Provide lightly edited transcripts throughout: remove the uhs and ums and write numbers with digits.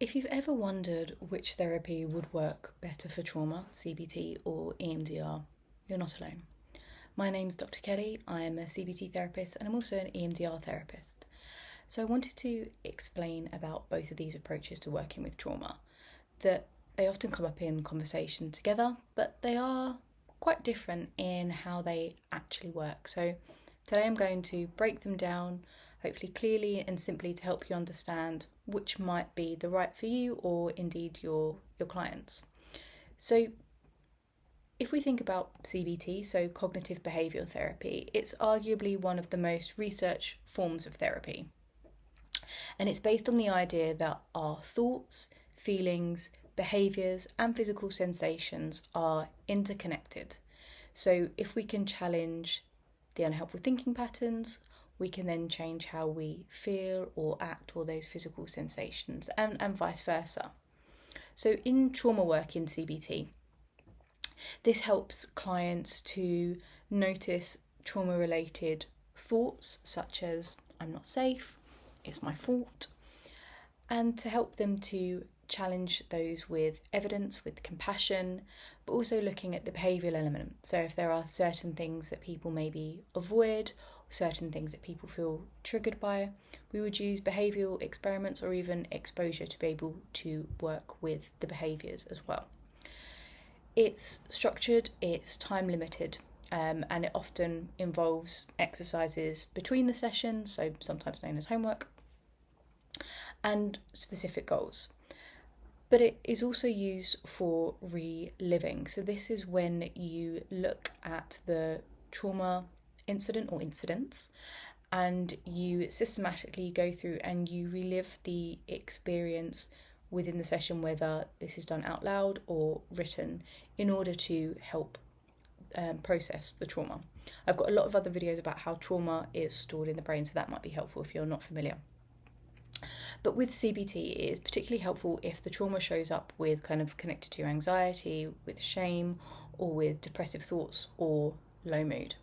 If you've ever wondered which therapy would work better for trauma, CBT or EMDR, you're not alone. My name's Dr. Kelly, I am a CBT therapist and I'm also an EMDR therapist. So I wanted to explain about both of these approaches to working with trauma, that they often come up in conversation together, but they are quite different in how they actually work. So today I'm going to break them down, hopefully clearly and simply, to help you understand which might be the right for you or indeed your clients. So if we think about CBT, so Cognitive Behavioural Therapy, it's arguably one of the most researched forms of therapy. And it's based on the idea that our thoughts, feelings, behaviours and physical sensations are interconnected. So if we can challenge the unhelpful thinking patterns, we can then change how we feel or act, or those physical sensations, and vice versa. So in trauma work in CBT, this helps clients to notice trauma-related thoughts such as, I'm not safe, it's my fault, and to help them to challenge those with evidence, with compassion, but also looking at the behavioural element. So if there are certain things that people maybe avoid, certain things that people feel triggered by, we would use behavioural experiments or even exposure to be able to work with the behaviours as well. It's structured, it's time limited, and it often involves exercises between the sessions, so sometimes known as homework, and specific goals. But it is also used for reliving. So this is when you look at the trauma incident or incidents and you systematically go through and you relive the experience within the session, whether this is done out loud or written, in order to help process the trauma. I've got a lot of other videos about how trauma is stored in the brain, so that might be helpful if you're not familiar. But with CBT, it is particularly helpful if the trauma shows up with kind of connected to anxiety, with shame, or with depressive thoughts or low mood.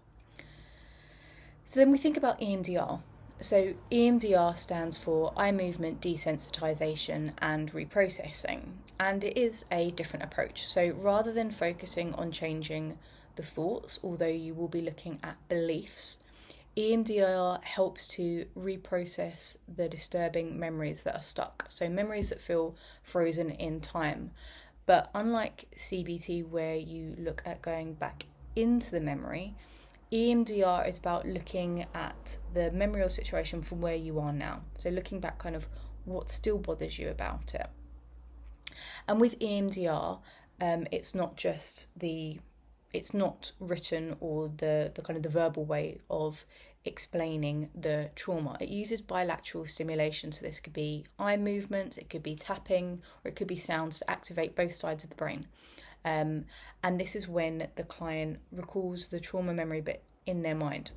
So then we think about EMDR. So EMDR stands for Eye Movement Desensitization and Reprocessing, and it is a different approach. So rather than focusing on changing the thoughts, although you will be looking at beliefs, EMDR helps to reprocess the disturbing memories that are stuck, so memories that feel frozen in time. But unlike CBT, where you look at going back into the memory, EMDR is about looking at the memory or situation from where you are now. So looking back, kind of what still bothers you about it. And with EMDR, it's not written or the kind of the verbal way of explaining the trauma. It uses bilateral stimulation, so this could be eye movements, it could be tapping, or it could be sounds to activate both sides of the brain. And this is when the client recalls the trauma memory but in their mind.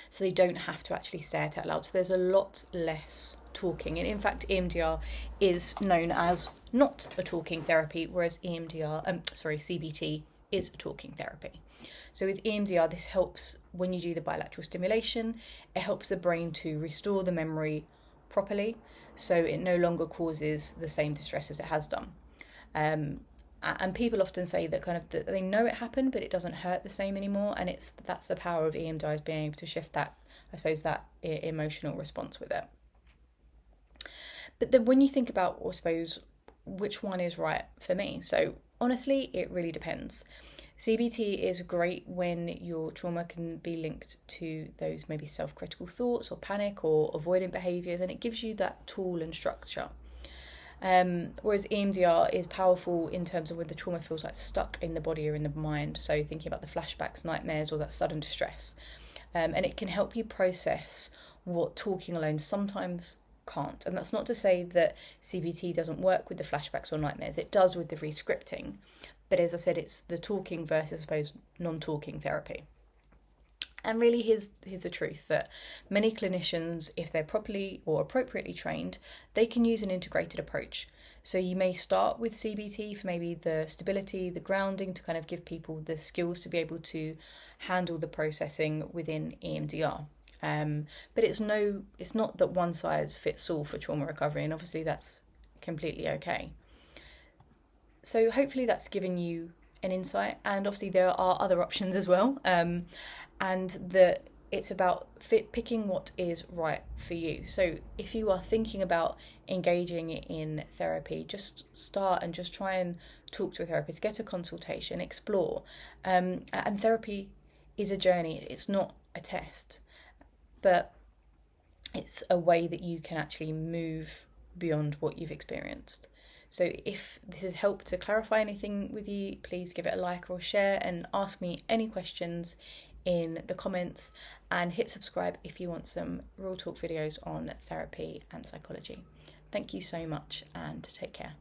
So they don't have to actually say it out loud. So there's a lot less talking. And in fact, EMDR is known as not a talking therapy, whereas CBT is a talking therapy. So with EMDR, this helps when you do the bilateral stimulation, it helps the brain to restore the memory properly, so it no longer causes the same distress as it has done. And people often say that that they know it happened, but it doesn't hurt the same anymore, and that's the power of EMDR, is being able to shift that, I suppose, that emotional response with it. But then when you think about, I suppose, which one is right for me, so honestly, it really depends. CBT is great when your trauma can be linked to those maybe self-critical thoughts or panic or avoidant behaviours, and it gives you that tool and structure. Whereas EMDR is powerful in terms of when the trauma feels like stuck in the body or in the mind, so thinking about the flashbacks, nightmares, or that sudden distress. And it can help you process what talking alone sometimes can't. And that's not to say that CBT doesn't work with the flashbacks or nightmares. It does with the rescripting. But as I said, it's the talking versus, I suppose, non-talking therapy. And really, here's the truth, that many clinicians, if they're properly or appropriately trained, they can use an integrated approach. So you may start with CBT for maybe the stability, the grounding, to kind of give people the skills to be able to handle the processing within EMDR. But it's not that one size fits all for trauma recovery, and obviously that's completely okay. So hopefully that's given you an insight, and obviously there are other options as well, and that it's about picking what is right for you. So if you are thinking about engaging in therapy, just start and just try and talk to a therapist, get a consultation, explore. And therapy is a journey, it's not a test, but it's a way that you can actually move beyond what you've experienced. So if this has helped to clarify anything with you, please give it a like or share, and ask me any questions in the comments, and hit subscribe if you want some real talk videos on therapy and psychology. Thank you so much, and take care.